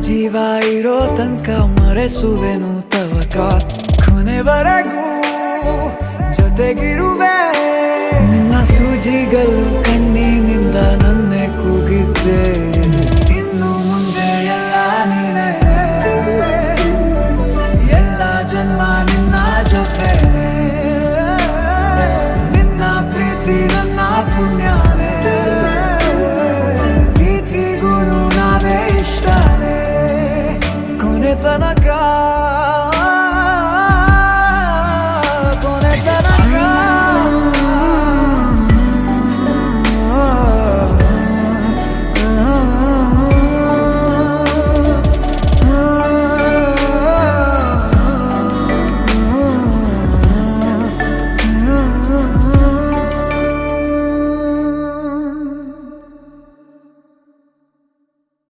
ಜೀವ ಇರೋ ತನಕ ಮರೆಸುವೆನು ತವಕ ಕೊನೆವರೆಗೂ ಜೊತೆಗಿರುವೆ ನಿನ್ನ ಸೂಜಿಗಳು ಕಣ್ಣಿನಿಂದ ನನ್ನೆ ಕೂಗಿದ್ದೆ ಇನ್ನು ಮುಂದೆ ಎಲ್ಲ ನೀನೇ ಎಲ್ಲ ಜನ್ಮ ನಿನ್ನ ಜೊತೆ ನಿನ್ನ ಪ್ರೀತಿ ನನ್ನ ಪುಣ್ಯನೇ ಪ್ರೀತಿಗೂ ನಾವೇ ಇಷ್ಟನೇ ಕೊನೆ ತನಕ